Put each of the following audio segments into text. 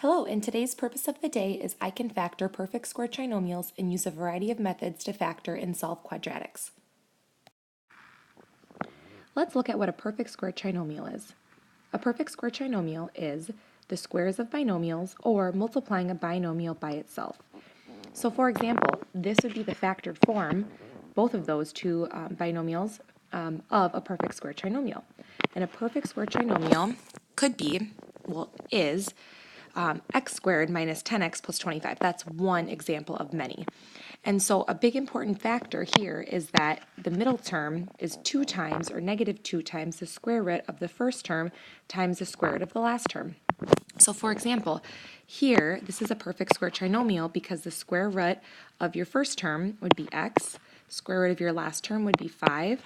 Hello, and today's purpose of the day is I can factor perfect square trinomials and use a variety of methods to factor and solve quadratics. Let's look at what a perfect square trinomial is. A perfect square trinomial is the squares of binomials or multiplying a binomial by itself. So for example, this would be the factored form, both of those two binomials, of a perfect square trinomial. And a perfect square trinomial could be, is x squared minus 10x plus 25. That's one example of many. And so a big important factor here is that the middle term is 2 times or negative 2 times the square root of the first term times the square root of the last term. So for example, here, this is a perfect square trinomial because the square root of your first term would be x, square root of your last term would be 5,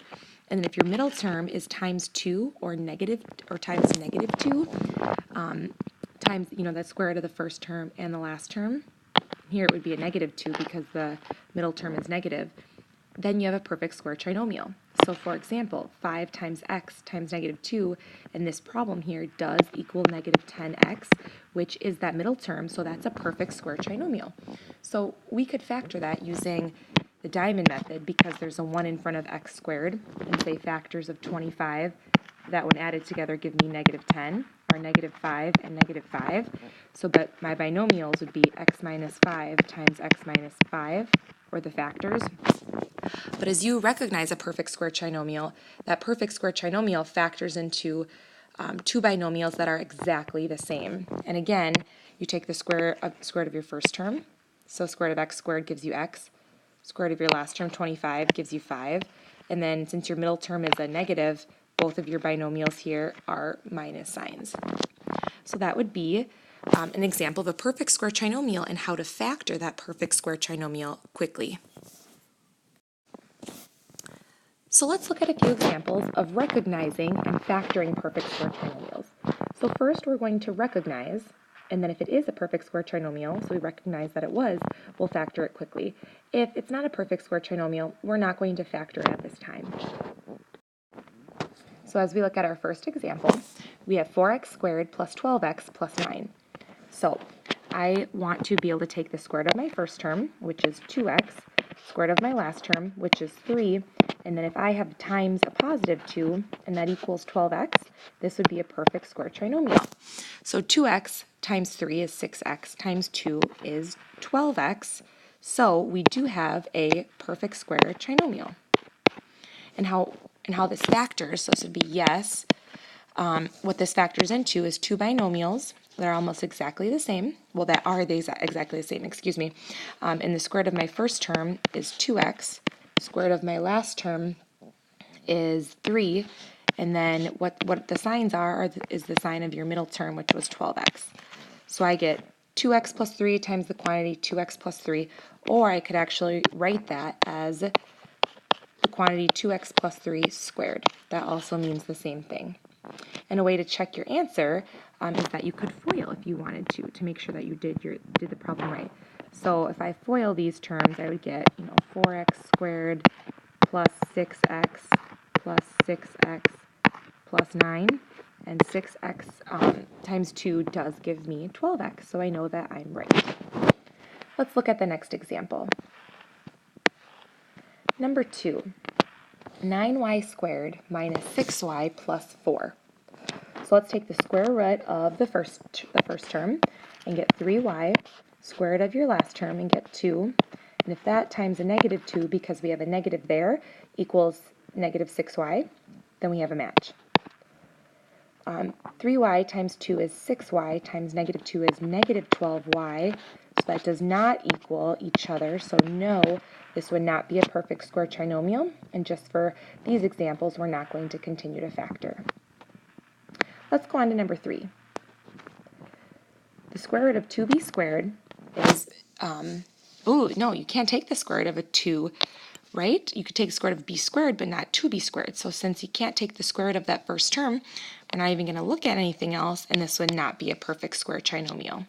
and then if your middle term is times 2 or times negative 2, times, the square root of the first term and the last term, here it would be a negative 2 because the middle term is negative, then you have a perfect square trinomial. So for example, 5 times x times negative 2, and this problem here does equal negative 10x, which is that middle term, so that's a perfect square trinomial. So we could factor that using the diamond method because there's a 1 in front of x squared, and say factors of 25, that when added together give me negative 10, or negative 5 and negative 5. So but my binomials would be x minus 5 times x minus 5, or the factors. But as you recognize a perfect square trinomial, that perfect square trinomial factors into two binomials that are exactly the same. And again, you take the square root of your first term, so square root of x squared gives you x, square root of your last term, 25, gives you 5, and then since your middle term is a negative, both of your binomials here are minus signs. So that would be an example of a perfect square trinomial and how to factor that perfect square trinomial quickly. So let's look at a few examples of recognizing and factoring perfect square trinomials. So first we're going to recognize, and then if it is a perfect square trinomial, so we recognize that it was, we'll factor it quickly. If it's not a perfect square trinomial, we're not going to factor it at this time. So as we look at our first example, we have 4x squared plus 12x plus 9. So I want to be able to take the square root of my first term, which is 2x, square root of my last term, which is 3, and then if I have times a positive 2, and that equals 12x, this would be a perfect square trinomial. So 2x times 3 is 6x, times 2 is 12x, so we do have a perfect square trinomial. And how this factors, so this would be yes, what this factors into is two binomials that are almost exactly the same. Well, that are exactly the same, excuse me. And the square root of my first term is 2x. Square root of my last term is 3. And then what the signs is the sign of your middle term, which was 12x. So I get 2x plus 3 times the quantity 2x plus 3. Or I could actually write that as the quantity 2x plus 3 squared. That also means the same thing. And a way to check your answer is that you could FOIL if you wanted to make sure that you did the problem right. So if I FOIL these terms, I would get 4x squared plus 6x plus 6x plus 9, and 6x times 2 does give me 12x, so I know that I'm right. Let's look at the next example. Number 2. 9y squared minus 6y plus 4. So let's take the square root of the first term and get 3y, square root of your last term and get 2. And if that times a negative 2, because we have a negative there, equals negative 6y, then we have a match. 3y times 2 is 6y times negative 2 is negative 12y. So that does not equal each other, so no, this would not be a perfect square trinomial, and just for these examples, we're not going to continue to factor. Let's go on to number 3. The square root of 2b squared is, no, you can't take the square root of a 2, right? You could take the square root of b squared, but not 2b squared. So since you can't take the square root of that first term, we're not even going to look at anything else, and this would not be a perfect square trinomial.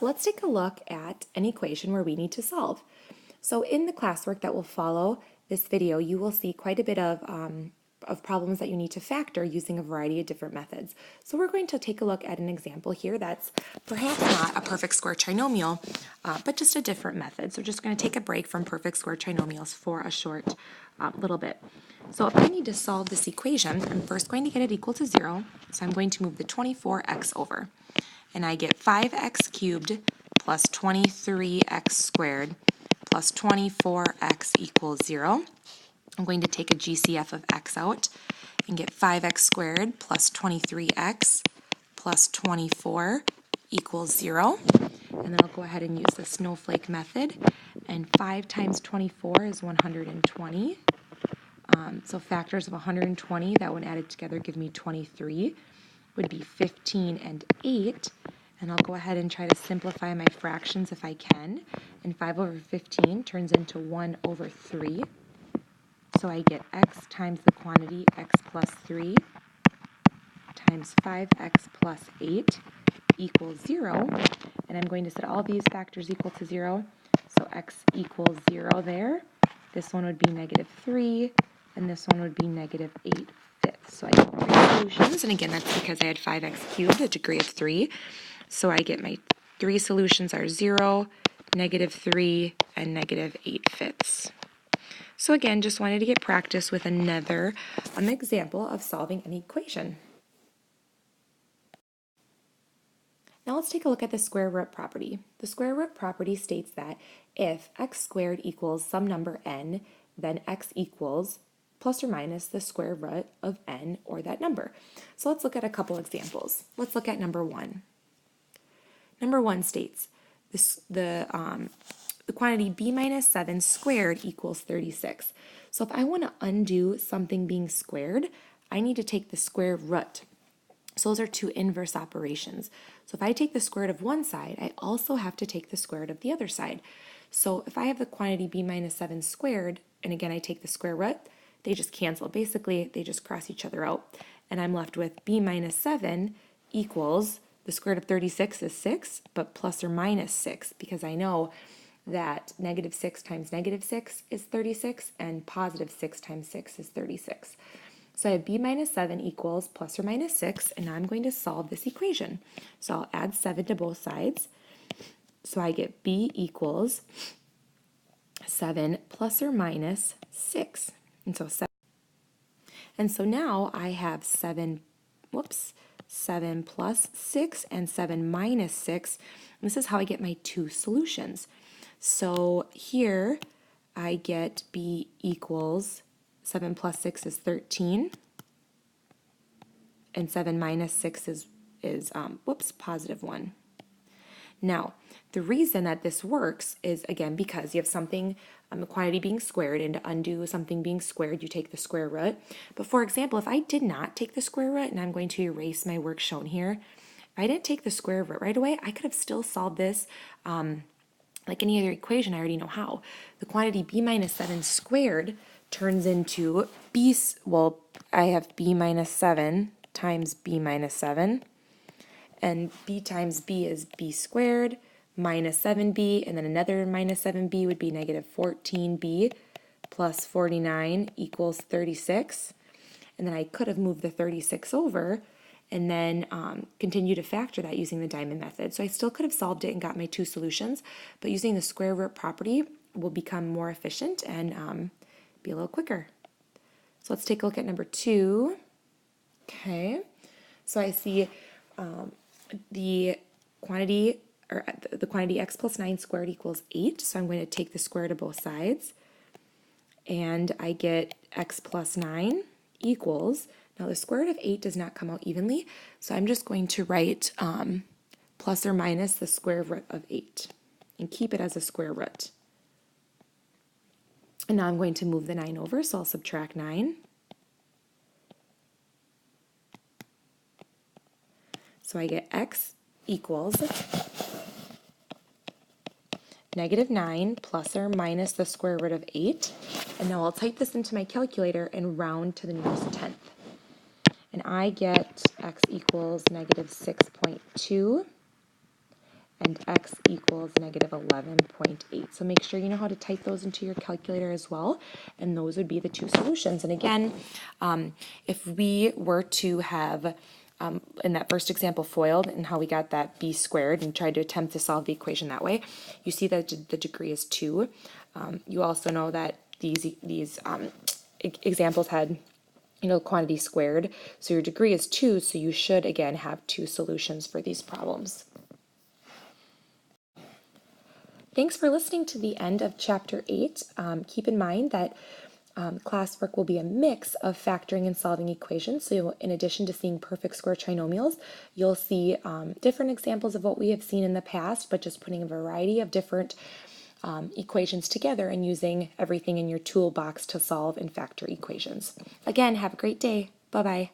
Let's take a look at an equation where we need to solve. So in the classwork that will follow this video, you will see quite a bit of of problems that you need to factor using a variety of different methods. So we're going to take a look at an example here that's perhaps not a perfect square trinomial, but just a different method. So we're just going to take a break from perfect square trinomials for a short little bit. So if I need to solve this equation, I'm first going to get it equal to 0. So I'm going to move the 24x over. And I get 5x cubed plus 23x squared plus 24x equals 0. I'm going to take a GCF of x out and get 5x squared plus 23x plus 24 equals 0. And then I'll go ahead and use the snowflake method. And 5 times 24 is 120. So factors of 120, that one added together give me 23, would be 15 and 8. And I'll go ahead and try to simplify my fractions if I can. And 5 over 15 turns into 1 over 3. So I get x times the quantity x plus 3 times 5x plus 8 equals 0. And I'm going to set all these factors equal to 0. So x equals 0 there. This one would be negative 3, and this one would be negative 8/5. So I get 3 solutions. And again, that's because I had 5x cubed, a degree of 3. So I get my 3 solutions are 0, negative 3, and negative 8/5. So again, just wanted to get practice with another example of solving an equation. Now let's take a look at the square root property. The square root property states that if x squared equals some number n, then x equals plus or minus the square root of n or that number. So let's look at a couple examples. Let's look at number 1. Number 1 states the quantity b minus 7 squared equals 36. So if I want to undo something being squared, I need to take the square root. So those are two inverse operations. So if I take the square root of one side, I also have to take the square root of the other side. So if I have the quantity b minus 7 squared, and again I take the square root, they just cancel. Basically, they just cross each other out. And I'm left with b minus 7 equals, the square root of 36 is 6, but plus or minus 6, because I know that negative 6 times negative 6 is 36, and positive 6 times 6 is 36. So I have b minus 7 equals plus or minus 6, and now I'm going to solve this equation. So I'll add 7 to both sides. So I get b equals 7 plus or minus 6. And so now I have 7 plus 6 and 7 minus 6. This is how I get my two solutions. So here I get b equals 7 plus 6 is 13, and 7 minus 6 is positive 1. Now, the reason that this works is, again, because you have something, a quantity being squared, and to undo something being squared, you take the square root. But for example, if I did not take the square root, and I'm going to erase my work shown here, if I didn't take the square root right away, I could have still solved this like any other equation. I already know how. The quantity b minus 7 squared turns into I have b minus 7 times b minus 7, and b times b is b squared minus 7b, and then another minus 7b would be negative 14b plus 49 equals 36. And then I could have moved the 36 over and then continue to factor that using the diamond method. So I still could have solved it and got my two solutions, but using the square root property will become more efficient and be a little quicker. So let's take a look at number 2. Okay, so I see the quantity x plus 9 squared equals 8. So I'm going to take the square root of both sides, and I get x plus 9 equals, now the square root of 8 does not come out evenly, so I'm just going to write plus or minus the square root of 8 and keep it as a square root. And now I'm going to move the 9 over, so I'll subtract 9. So I get x equals negative 9 plus or minus the square root of 8. And now I'll type this into my calculator and round to the nearest tenth. And I get x equals negative 6.2. and x equals negative 11.8. So make sure you know how to type those into your calculator as well, and those would be the two solutions. And again, if we were to have in that first example foiled and how we got that b squared and tried to attempt to solve the equation that way, you see that the degree is 2. You also know that these examples had quantity squared, so your degree is 2, so you should again have 2 solutions for these problems. Thanks for listening to the end of Chapter 8. Keep in mind that classwork will be a mix of factoring and solving equations. So in addition to seeing perfect square trinomials, you'll see different examples of what we have seen in the past, but just putting a variety of different equations together and using everything in your toolbox to solve and factor equations. Again, have a great day. Bye-bye.